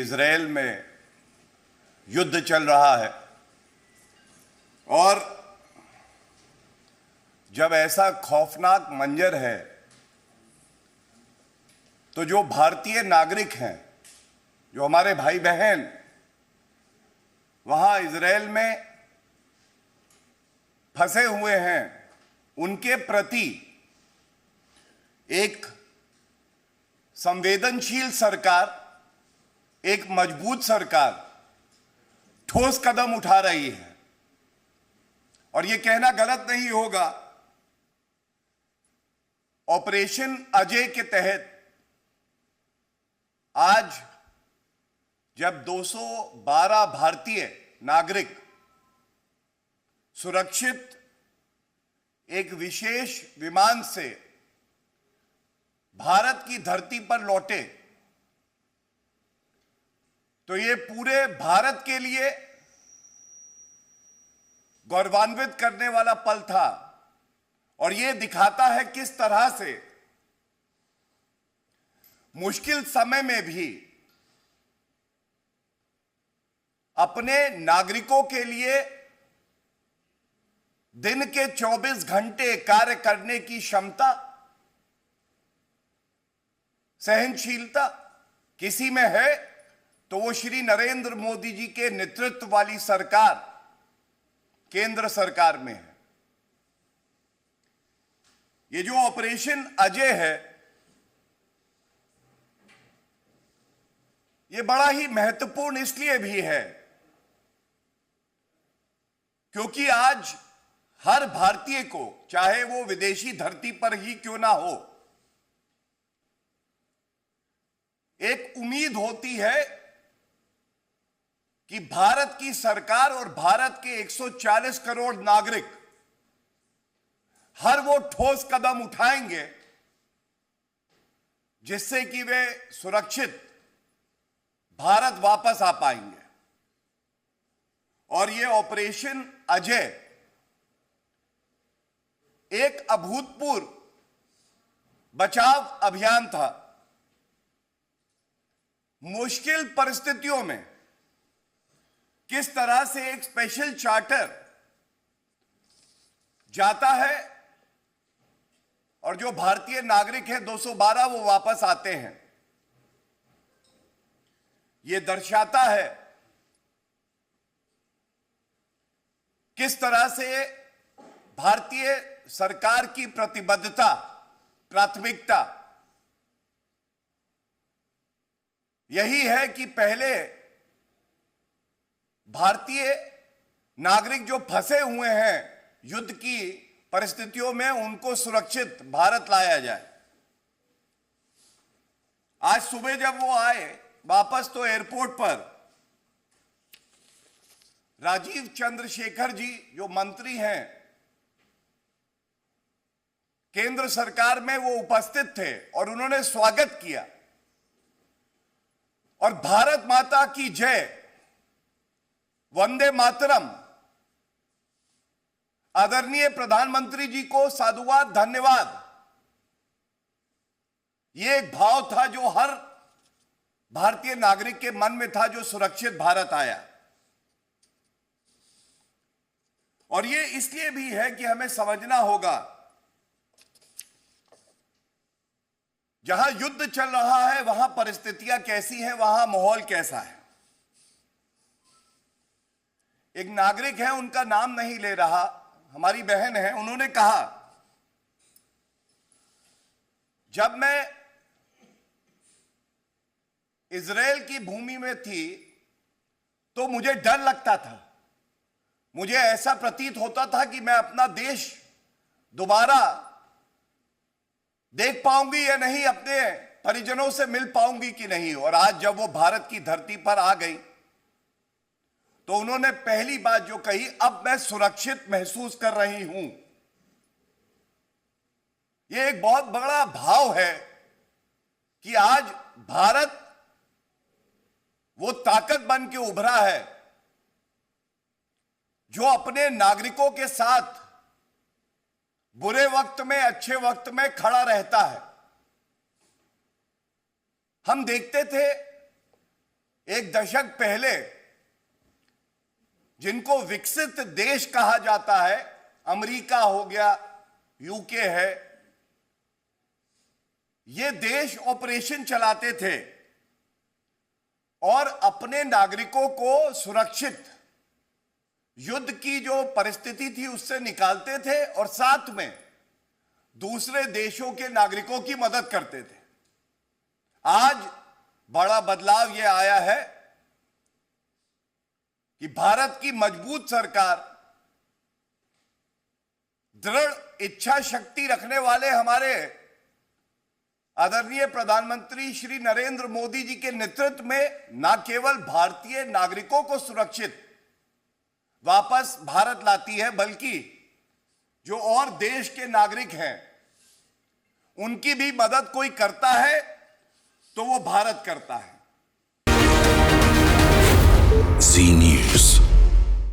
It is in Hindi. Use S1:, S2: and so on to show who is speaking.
S1: इजराइल में युद्ध चल रहा है और जब ऐसा खौफनाक मंजर है तो जो भारतीय नागरिक हैं, जो हमारे भाई बहन वहां इजराइल में फंसे हुए हैं, उनके प्रति एक संवेदनशील सरकार, एक मजबूत सरकार ठोस कदम उठा रही है। और यह कहना गलत नहीं होगा, ऑपरेशन अजय के तहत आज जब 212 भारतीय नागरिक सुरक्षित एक विशेष विमान से भारत की धरती पर लौटे, तो ये पूरे भारत के लिए गौरवान्वित करने वाला पल था। और ये दिखाता है किस तरह से मुश्किल समय में भी अपने नागरिकों के लिए दिन के 24 घंटे कार्य करने की क्षमता, सहनशीलता किसी में है तो वो श्री नरेंद्र मोदी जी के नेतृत्व वाली सरकार, केंद्र सरकार में है। ये जो ऑपरेशन अजय है, ये बड़ा ही महत्वपूर्ण इसलिए भी है क्योंकि आज हर भारतीय को, चाहे वो विदेशी धरती पर ही क्यों ना हो, एक उम्मीद होती है कि भारत की सरकार और भारत के 140 करोड़ नागरिक हर वो ठोस कदम उठाएंगे जिससे कि वे सुरक्षित भारत वापस आ पाएंगे। और ये ऑपरेशन अजय एक अभूतपूर्व बचाव अभियान था। मुश्किल परिस्थितियों में किस तरह से एक स्पेशल चार्टर जाता है और जो भारतीय नागरिक हैं 212 वो वापस आते हैं, ये दर्शाता है किस तरह से भारतीय सरकार की प्रतिबद्धता, प्राथमिकता यही है कि पहले भारतीय नागरिक जो फंसे हुए हैं युद्ध की परिस्थितियों में, उनको सुरक्षित भारत लाया जाए। आज सुबह जब वो आए वापस तो एयरपोर्ट पर राजीव चंद्रशेखर जी जो मंत्री हैं केंद्र सरकार में, वो उपस्थित थे और उन्होंने स्वागत किया और भारत माता की जय, वंदे मातरम, आदरणीय प्रधानमंत्री जी को साधुवाद, धन्यवाद, ये एक भाव था जो हर भारतीय नागरिक के मन में था जो सुरक्षित भारत आया। और ये इसलिए भी है कि हमें समझना होगा, जहां युद्ध चल रहा है वहां परिस्थितियां कैसी हैं, वहां माहौल कैसा है। एक नागरिक है, उनका नाम नहीं ले रहा, हमारी बहन है, उन्होंने कहा जब मैं इजराइल की भूमि में थी तो मुझे डर लगता था, मुझे ऐसा प्रतीत होता था कि मैं अपना देश दोबारा देख पाऊंगी या नहीं, अपने परिजनों से मिल पाऊंगी कि नहीं। और आज जब वो भारत की धरती पर आ गई तो उन्होंने पहली बात जो कही, अब मैं सुरक्षित महसूस कर रही हूं। यह एक बहुत बड़ा भाव है कि आज भारत वो ताकत बन के उभरा है जो अपने नागरिकों के साथ बुरे वक्त में, अच्छे वक्त में खड़ा रहता है। हम देखते थे एक दशक पहले जिनको विकसित देश कहा जाता है, अमेरिका हो गया, यूके है, ये देश ऑपरेशन चलाते थे और अपने नागरिकों को सुरक्षित युद्ध की जो परिस्थिति थी उससे निकालते थे और साथ में दूसरे देशों के नागरिकों की मदद करते थे। आज बड़ा बदलाव यह आया है कि भारत की मजबूत सरकार, दृढ़ इच्छा शक्ति रखने वाले हमारे आदरणीय प्रधानमंत्री श्री नरेंद्र मोदी जी के नेतृत्व में न केवल भारतीय नागरिकों को सुरक्षित वापस भारत लाती है, बल्कि जो और देश के नागरिक हैं उनकी भी मदद कोई करता है तो वो भारत करता है।
S2: जी न्यूज़।